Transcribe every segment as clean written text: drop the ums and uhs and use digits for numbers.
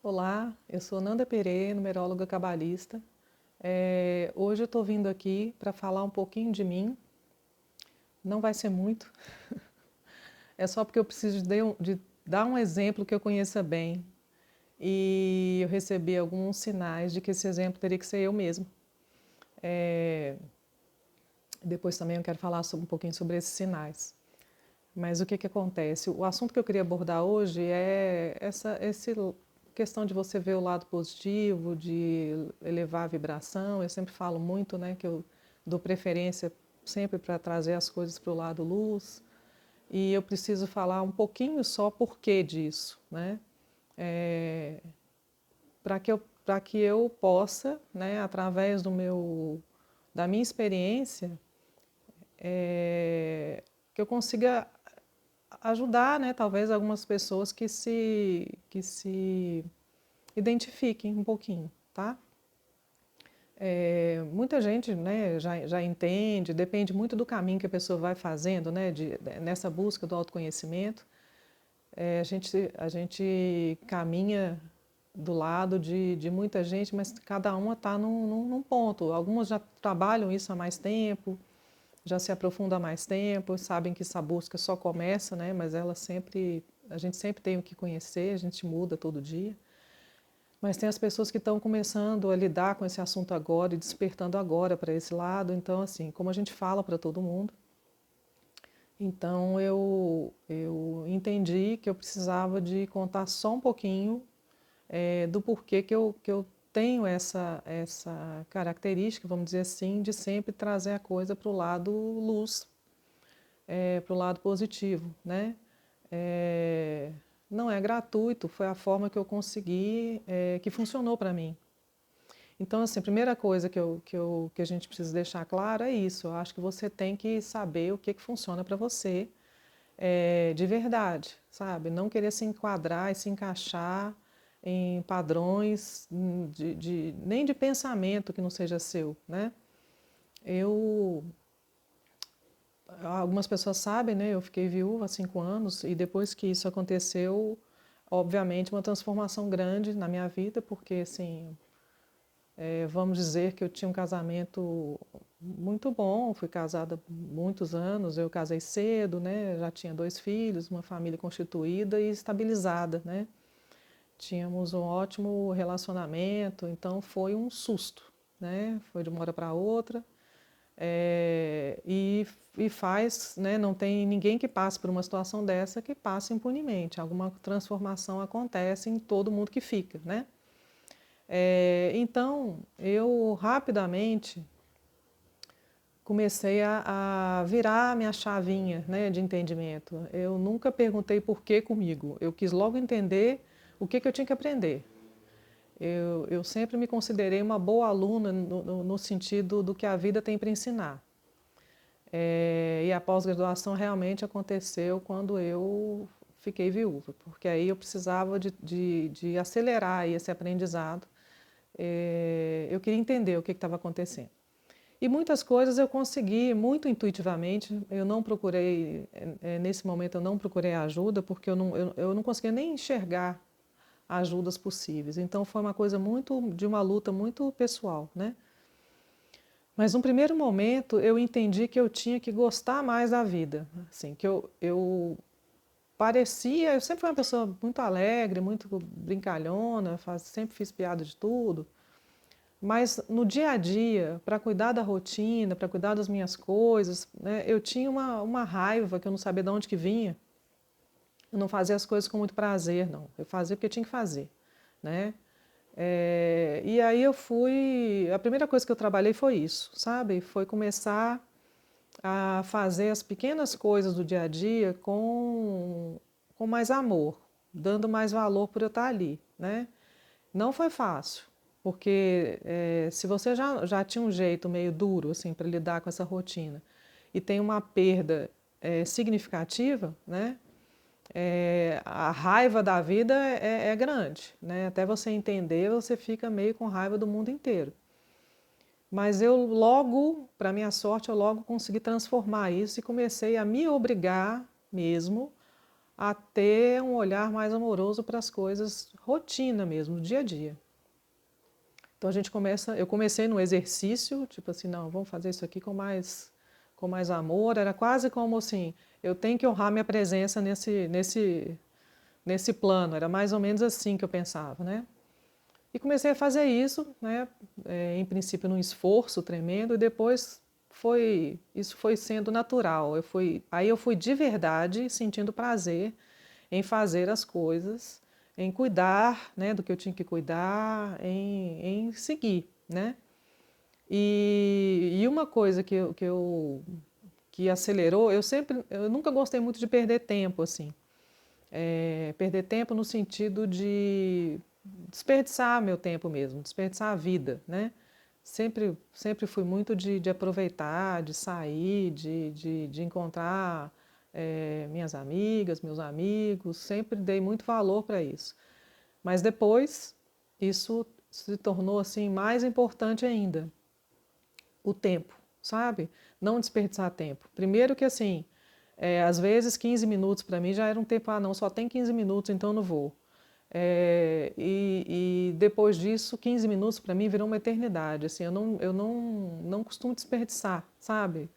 Olá, eu sou Nanda Pereira, numeróloga cabalista. Hoje eu estou vindo aqui para falar um pouquinho de mim. Não vai ser muito, é só porque eu preciso de dar um exemplo que eu conheça bem. E eu recebi alguns sinais de que esse exemplo teria que ser eu mesma. É, Depois também eu quero falar um pouquinho sobre esses sinais. Mas o que acontece? O assunto que eu queria abordar hoje é essa questão de você ver o lado positivo, de elevar a vibração. Eu sempre falo muito, né, que eu dou preferência sempre para trazer as coisas para o lado luz. E eu preciso falar um pouquinho só porquê disso, né? Para que eu possa, né, através da minha experiência, que eu consiga ajudar, né, talvez algumas pessoas que se identifiquem um pouquinho, tá? Muita gente, né, já entende, depende muito do caminho que a pessoa vai fazendo, né, nessa busca do autoconhecimento. A gente caminha do lado de muita gente, mas cada uma está num ponto. Algumas já trabalham isso há mais tempo, já se aprofunda há mais tempo, sabem que essa busca só começa, né? Mas a gente sempre tem o que conhecer, a gente muda todo dia. Mas tem as pessoas que estão começando a lidar com esse assunto agora e despertando agora para esse lado. Então, assim, como a gente fala para todo mundo, então eu entendi que eu precisava de contar só um pouquinho do porquê que eu tenho essa característica, vamos dizer assim, de sempre trazer a coisa para o lado luz, para o lado positivo, né? É, não é gratuito, foi a forma que eu consegui, que funcionou para mim. Então, assim, a primeira coisa que a gente precisa deixar claro é isso. Eu acho que você tem que saber o que funciona para você de verdade, sabe? Não querer se enquadrar e se encaixar em padrões nem de pensamento que não seja seu, né? Eu Algumas pessoas sabem, né? Eu fiquei viúva há 5 anos e depois que isso aconteceu, obviamente, uma transformação grande na minha vida, porque, assim, vamos dizer que eu tinha um casamento muito bom, fui casada há muitos anos, eu casei cedo, né? Já tinha 2 filhos, uma família constituída e estabilizada, né? Tínhamos um ótimo relacionamento, então foi um susto, né? Foi de uma hora para outra. E faz, né, não tem ninguém que passe por uma situação dessa que passe impunemente. Alguma transformação acontece em todo mundo que fica, né? Então, eu rapidamente comecei a virar a minha chavinha, né, de entendimento. Eu nunca perguntei por que comigo. Eu quis logo entender o que eu tinha que aprender. Eu sempre me considerei uma boa aluna no sentido do que a vida tem para ensinar. E a pós-graduação realmente aconteceu quando eu fiquei viúva, porque aí eu precisava de acelerar esse aprendizado. Eu queria entender o que estava acontecendo. E muitas coisas eu consegui muito intuitivamente. Eu não procurei, nesse momento eu não procurei ajuda, porque eu não conseguia nem enxergar ajudas possíveis. Então foi uma coisa de uma luta muito pessoal, né? Mas num primeiro momento eu entendi que eu tinha que gostar mais da vida, assim, que eu parecia, eu sempre fui uma pessoa muito alegre, muito brincalhona, sempre fiz piada de tudo, mas no dia a dia, para cuidar da rotina, para cuidar das minhas coisas, né, eu tinha uma raiva que eu não sabia de onde que vinha. Eu não fazia as coisas com muito prazer, não. Eu fazia porque eu tinha que fazer, né? E aí a primeira coisa que eu trabalhei foi isso, sabe? Foi começar a fazer as pequenas coisas do dia a dia com mais amor, dando mais valor por eu estar ali, né? Não foi fácil, porque se você já tinha um jeito meio duro assim para lidar com essa rotina e tem uma perda significativa, né? A raiva da vida é grande, né? Até você entender, você fica meio com raiva do mundo inteiro. Mas eu logo, para minha sorte, eu logo consegui transformar isso e comecei a me obrigar mesmo a ter um olhar mais amoroso para as coisas, rotina mesmo, dia a dia. Então eu comecei no exercício, tipo assim, não, vamos fazer isso aqui com mais amor. Era quase como assim, eu tenho que honrar minha presença nesse plano. Era mais ou menos assim que eu pensava, né? E comecei a fazer isso, né? Em princípio num esforço tremendo, e depois isso foi sendo natural. Aí eu fui de verdade sentindo prazer em fazer as coisas, em cuidar, né, do que eu tinha que cuidar, em seguir, né? E uma coisa que acelerou, eu nunca gostei muito de perder tempo, assim. Perder tempo no sentido de desperdiçar meu tempo mesmo, desperdiçar a vida, né? Sempre fui muito de aproveitar, de sair, de encontrar minhas amigas, meus amigos, sempre dei muito valor para isso. Mas depois isso se tornou assim mais importante ainda, o tempo, sabe? Não desperdiçar tempo. Primeiro que assim, às vezes 15 minutos para mim já era um tempo, não, só tem 15 minutos, então não vou. E depois disso, 15 minutos para mim virou uma eternidade. Assim, eu não costumo desperdiçar, sabe?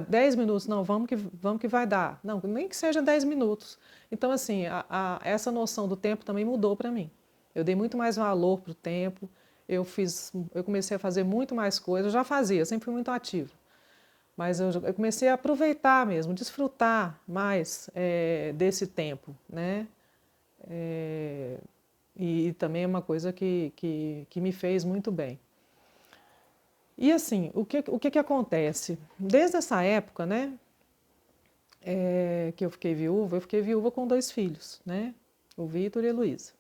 10 minutos, não, vamos que vai dar. Não, nem que seja 10 minutos. Então, assim, essa noção do tempo também mudou para mim. Eu dei muito mais valor para o tempo, eu comecei a fazer muito mais coisas. Eu já fazia, sempre fui muito ativa. Mas eu comecei a aproveitar mesmo, desfrutar mais desse tempo, né? É, e também é uma coisa que me fez muito bem. E assim, o que acontece? Desde essa época, né, que eu fiquei viúva com 2 filhos, né, o Vitor e a Heloísa.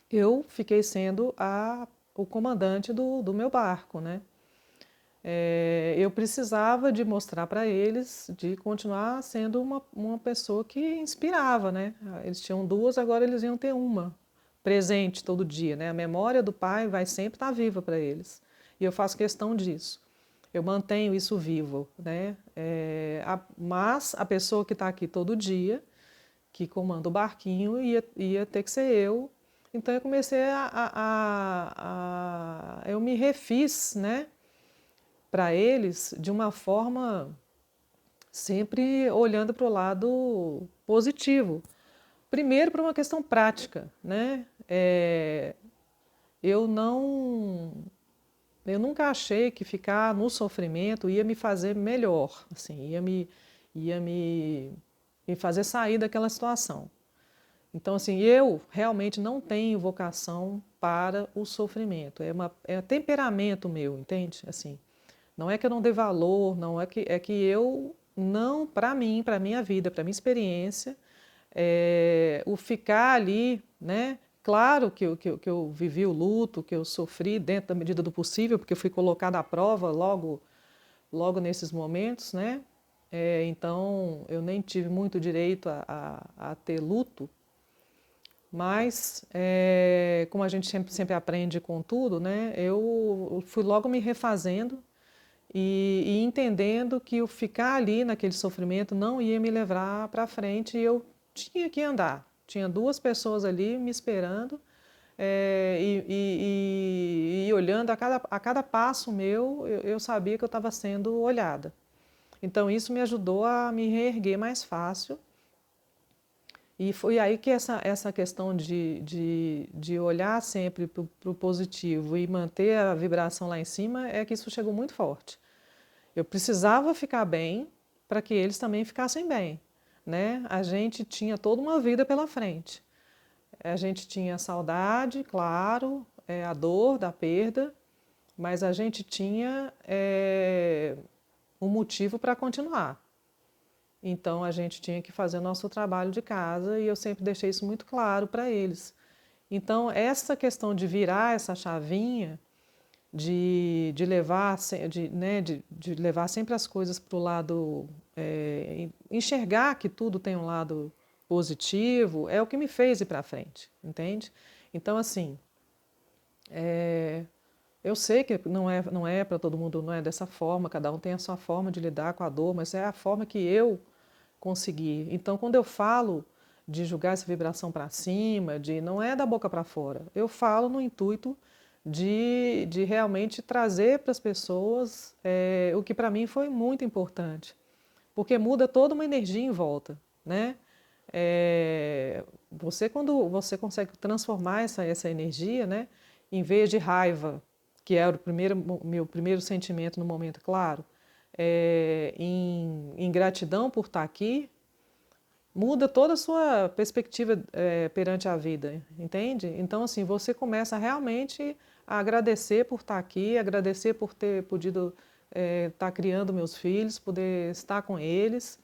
Eu fiquei sendo o comandante do meu barco, né. Eu precisava de mostrar para eles, de continuar sendo uma pessoa que inspirava, né? Eles tinham 2, agora eles iam ter uma presente todo dia, né? A memória do pai vai sempre estar viva para eles. E eu faço questão disso. Eu mantenho isso vivo, né? Mas a pessoa que está aqui todo dia, que comanda o barquinho, ia ter que ser eu. Então eu comecei eu me refiz, né? Para eles de uma forma sempre olhando para o lado positivo. Primeiro, por uma questão prática, né? Eu não, eu nunca achei que ficar no sofrimento ia me fazer melhor, assim, ia me fazer sair daquela situação. Então, assim, eu realmente não tenho vocação para o sofrimento. É temperamento meu, entende? Assim, não é que eu não dê valor, não é que eu não, para minha vida, para minha experiência, o ficar ali, né? Claro que eu vivi o luto, que eu sofri dentro da medida do possível, porque eu fui colocada à prova logo nesses momentos, né? Então eu nem tive muito direito a ter luto, mas como a gente sempre aprende com tudo, né? Eu fui logo me refazendo e entendendo que o ficar ali naquele sofrimento não ia me levar para frente e eu tinha que andar. Tinha 2 pessoas ali me esperando e olhando a cada passo meu, eu sabia que eu estava sendo olhada. Então isso me ajudou a me reerguer mais fácil. E foi aí que essa questão de olhar sempre para o positivo e manter a vibração lá em cima é que isso chegou muito forte. Eu precisava ficar bem para que eles também ficassem bem, né? A gente tinha toda uma vida pela frente. A gente tinha a saudade, claro, a dor da perda, mas a gente tinha um motivo para continuar. Então a gente tinha que fazer o nosso trabalho de casa e eu sempre deixei isso muito claro para eles. Então essa questão de virar essa chavinha de levar, né, de levar sempre as coisas para o lado, enxergar que tudo tem um lado positivo, é o que me fez ir para frente, entende? Então, assim, eu sei que não é para todo mundo, não é dessa forma, cada um tem a sua forma de lidar com a dor, mas é a forma que eu conseguir. Então, quando eu falo de jogar essa vibração para cima, não é da boca para fora, eu falo no intuito de realmente trazer para as pessoas o que para mim foi muito importante, porque muda toda uma energia em volta, né? Quando você consegue transformar essa energia, né, em vez de raiva, que era meu primeiro sentimento no momento, claro, em gratidão por estar aqui, muda toda a sua perspectiva perante a vida, entende? Então, assim, você começa realmente a agradecer por estar aqui, agradecer por ter podido estar criando meus filhos, poder estar com eles,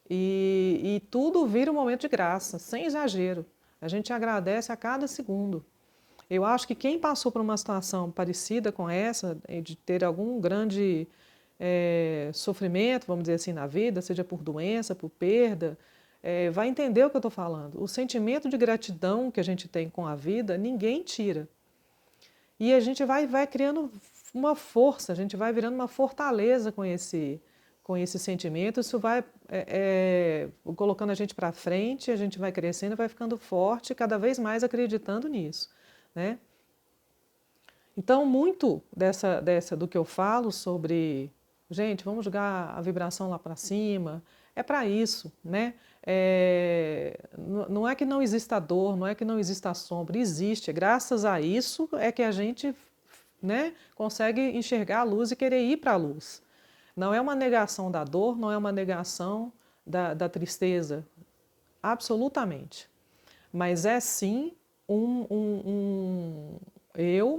e tudo vira um momento de graça, sem exagero. A gente agradece a cada segundo. Eu acho que quem passou por uma situação parecida com essa, de ter algum grande sofrimento, vamos dizer assim, na vida, seja por doença, por perda, vai entender o que eu estou falando. O sentimento de gratidão que a gente tem com a vida, ninguém tira. E a gente vai criando uma força, a gente vai virando uma fortaleza com esse sentimento. Isso vai colocando a gente para frente, a gente vai crescendo, vai ficando forte, cada vez mais acreditando nisso, né? Então, muito do que eu falo sobre, gente, vamos jogar a vibração lá para cima, é para isso, né? Não é que não exista dor, não é que não exista sombra, existe. Graças a isso é que a gente, né, consegue enxergar a luz e querer ir para a luz. Não é uma negação da dor, não é uma negação da tristeza, absolutamente. Mas é sim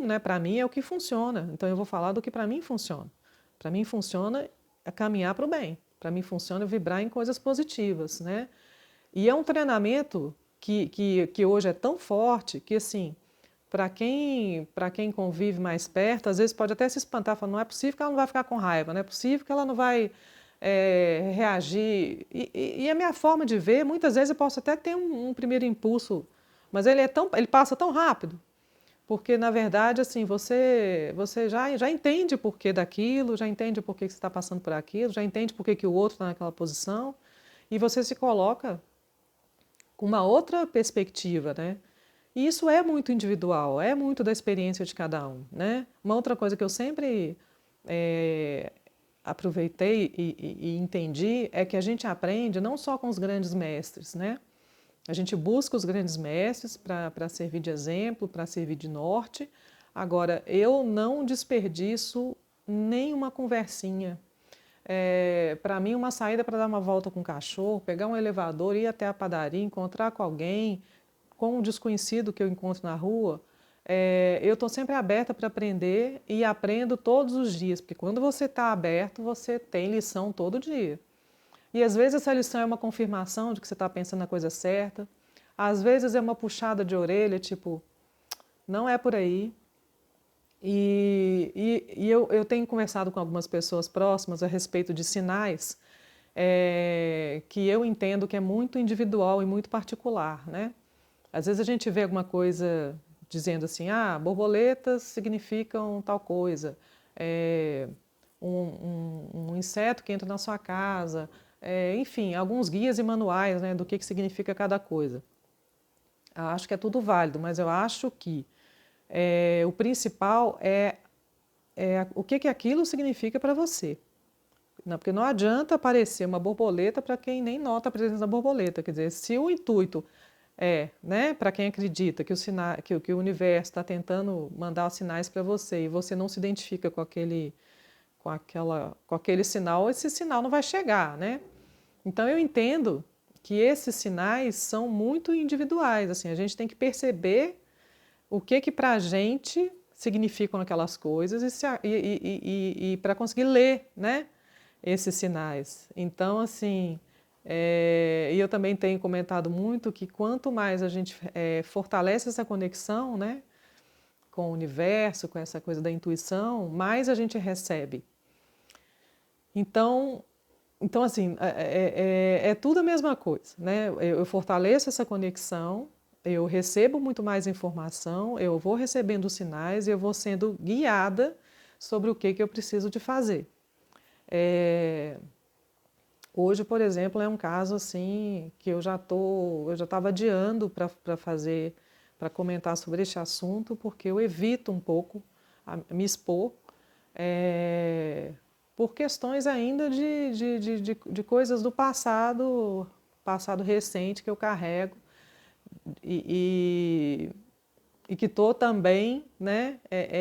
né, para mim é o que funciona. Então eu vou falar do que para mim funciona. Para mim funciona caminhar para o bem. Para mim funciona vibrar em coisas positivas, né? E é um treinamento que hoje é tão forte que, assim, para quem convive mais perto, às vezes pode até se espantar, falando, não é possível que ela não vai ficar com raiva, não é possível que ela não vai reagir. E a minha forma de ver, muitas vezes eu posso até ter um primeiro impulso, mas ele passa tão rápido, porque na verdade assim você já entende o porquê daquilo, já entende o porquê que você está passando por aquilo, já entende porquê que o outro está naquela posição, e você se coloca com uma outra perspectiva, né? E isso é muito individual, é muito da experiência de cada um, né? Uma outra coisa que eu sempre aproveitei e entendi é que a gente aprende não só com os grandes mestres, né? A gente busca os grandes mestres para servir de exemplo, para servir de norte. Agora, eu não desperdiço nenhuma conversinha. Para mim, uma saída para dar uma volta com o cachorro, pegar um elevador, ir até a padaria, encontrar com alguém, com um desconhecido que eu encontro na rua, eu estou sempre aberta para aprender e aprendo todos os dias, porque quando você está aberto, você tem lição todo dia. E às vezes essa lição é uma confirmação de que você está pensando na coisa certa, às vezes é uma puxada de orelha, tipo, não é por aí. E eu tenho conversado com algumas pessoas próximas a respeito de sinais que eu entendo que é muito individual e muito particular, né? Às vezes a gente vê alguma coisa dizendo assim, borboletas significam tal coisa, um inseto que entra na sua casa, enfim, alguns guias e manuais, né, do que significa cada coisa. Eu acho que é tudo válido, mas eu acho que o principal é o que aquilo significa para você. Não, porque não adianta aparecer uma borboleta para quem nem nota a presença da borboleta. Quer dizer, se o intuito né, para quem acredita que o universo está tentando mandar os sinais para você e você não se identifica com aquele sinal, esse sinal não vai chegar, né? Então eu entendo que esses sinais são muito individuais. Assim, a gente tem que perceber o que para a gente significam aquelas coisas e para conseguir ler, né, esses sinais. Então, assim, e eu também tenho comentado muito que quanto mais a gente fortalece essa conexão, né, com o universo, com essa coisa da intuição, mais a gente recebe. Então assim, é tudo a mesma coisa, né? Eu fortaleço essa conexão, eu recebo muito mais informação, eu vou recebendo sinais e eu vou sendo guiada sobre o que eu preciso de fazer. Hoje, por exemplo, é um caso assim que eu já estava adiando para comentar sobre este assunto, porque eu evito um pouco me expor, é, por questões ainda de coisas do passado recente que eu carrego e, e que estou também, né,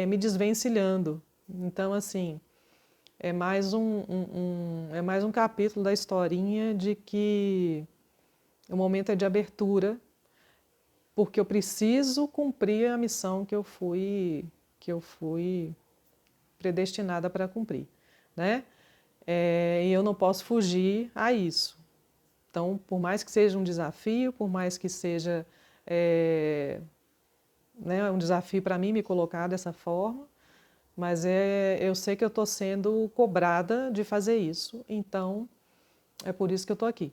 me desvencilhando. Então, assim, é mais um capítulo da historinha de que o momento é de abertura, porque eu preciso cumprir a missão que eu fui predestinada para cumprir, né? E eu não posso fugir a isso. Então, por mais que seja um desafio, por mais que seja né, um desafio para mim me colocar dessa forma, mas eu sei que eu estou sendo cobrada de fazer isso, então é por isso que eu estou aqui.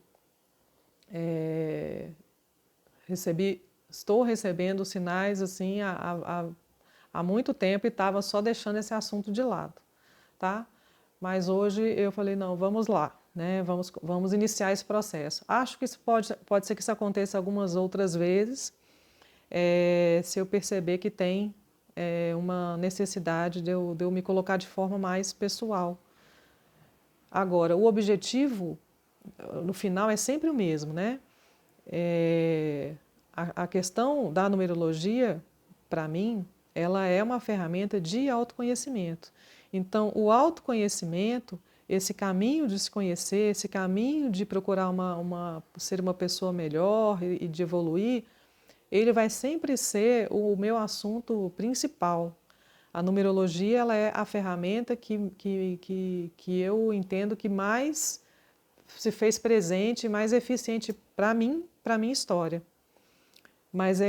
Estou recebendo sinais assim há muito tempo e estava só deixando esse assunto de lado, tá? Mas hoje eu falei, não, vamos lá, né? Vamos iniciar esse processo. Acho que isso pode ser que isso aconteça algumas outras vezes, se eu perceber que tem uma necessidade de eu me colocar de forma mais pessoal. Agora, o objetivo, no final, é sempre o mesmo, né? A questão da numerologia, para mim, ela é uma ferramenta de autoconhecimento. Então, o autoconhecimento, esse caminho de se conhecer, esse caminho de procurar ser uma pessoa melhor e de evoluir, ele vai sempre ser o meu assunto principal. A numerologia ela é a ferramenta que eu entendo que mais se fez presente, mais eficiente para a minha história. Mas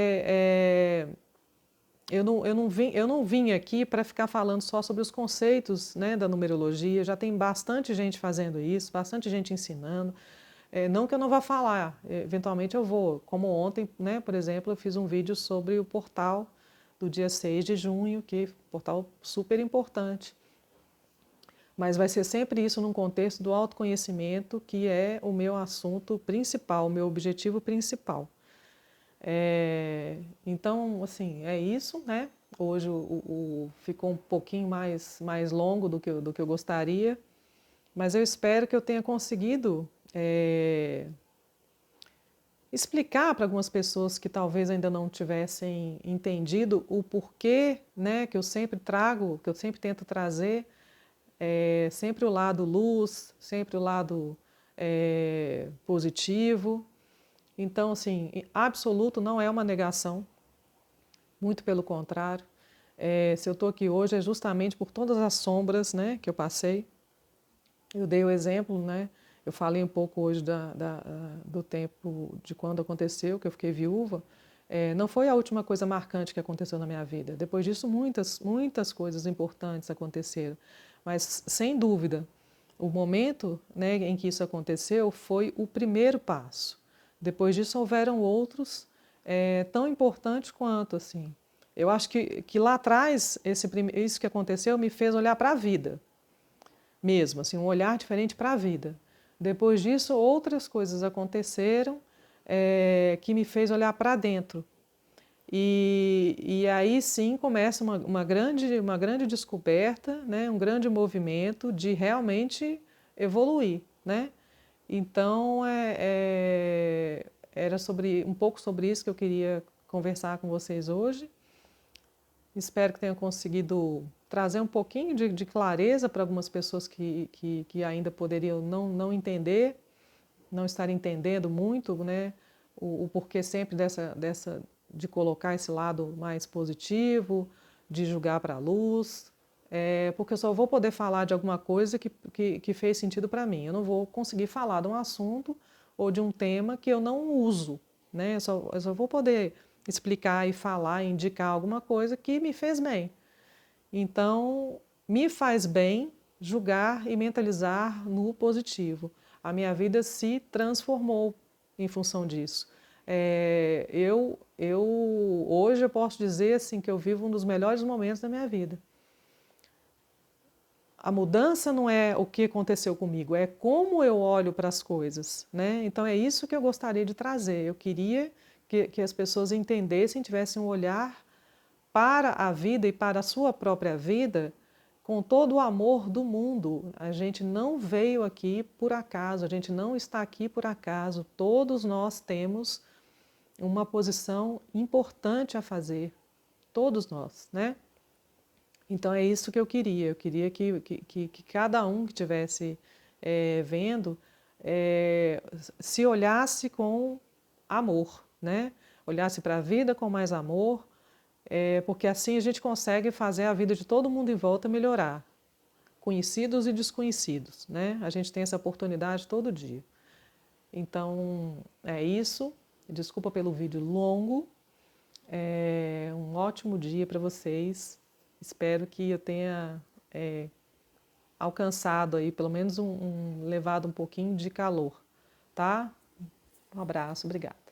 eu não vim aqui para ficar falando só sobre os conceitos, né, da numerologia. Já tem bastante gente fazendo isso, bastante gente ensinando. Não que eu não vá falar, eventualmente eu vou. Como ontem, né, por exemplo, eu fiz um vídeo sobre o portal do dia 6 de junho, que é um portal super importante. Mas vai ser sempre isso num contexto do autoconhecimento, que é o meu assunto principal, o meu objetivo principal. Então, assim, é isso, né? Hoje ficou um pouquinho mais longo do que eu gostaria, mas eu espero que eu tenha conseguido explicar para algumas pessoas que talvez ainda não tivessem entendido o porquê, né, que eu sempre trago, que eu sempre tento trazer, sempre o lado luz, sempre o lado positivo. Então, assim, absoluto não é uma negação, muito pelo contrário. Se eu estou aqui hoje é justamente por todas as sombras, né, que eu passei. Eu dei o exemplo, né, eu falei um pouco hoje do tempo de quando aconteceu, que eu fiquei viúva. Não foi a última coisa marcante que aconteceu na minha vida. Depois disso, muitas coisas importantes aconteceram. Mas, sem dúvida, o momento, né, em que isso aconteceu foi o primeiro passo. Depois disso, houveram outros tão importantes quanto, assim. Eu acho que lá atrás, isso que aconteceu me fez olhar para a vida mesmo, assim, um olhar diferente para a vida. Depois disso, outras coisas aconteceram que me fez olhar para dentro. E aí sim começa uma grande descoberta, né, um grande movimento de realmente evoluir, né? Então, era um pouco sobre isso que eu queria conversar com vocês hoje. Espero que tenha conseguido trazer um pouquinho de clareza para algumas pessoas que ainda poderiam não entender, não estar entendendo muito, né, o porquê sempre de colocar esse lado mais positivo, de julgar para a luz, porque eu só vou poder falar de alguma coisa que fez sentido para mim. Eu não vou conseguir falar de um assunto ou de um tema que eu não uso, né? Eu só vou poder explicar e falar, indicar alguma coisa que me fez bem. Então, me faz bem julgar e mentalizar no positivo. A minha vida se transformou em função disso. Hoje eu posso dizer assim que eu vivo um dos melhores momentos da minha vida. a mudança não é o que aconteceu comigo, é como eu olho para as coisas, né? Então é isso que eu gostaria de trazer. Eu queria que as pessoas entendessem, tivessem um olhar para a vida e para a sua própria vida com todo o amor do mundo. A gente não veio aqui por acaso, a gente não está aqui por acaso. Todos nós temos uma posição importante a fazer, todos nós, né? Então é isso que eu queria. Eu queria que cada um que estivesse vendo se olhasse com amor, né? Olhasse para a vida com mais amor, porque assim a gente consegue fazer a vida de todo mundo em volta melhorar, conhecidos e desconhecidos, né? A gente tem essa oportunidade todo dia. Então é isso. Desculpa pelo vídeo longo. Um ótimo dia para vocês. Espero que eu tenha alcançado aí, pelo menos levado um pouquinho de calor, tá? Um abraço, obrigada.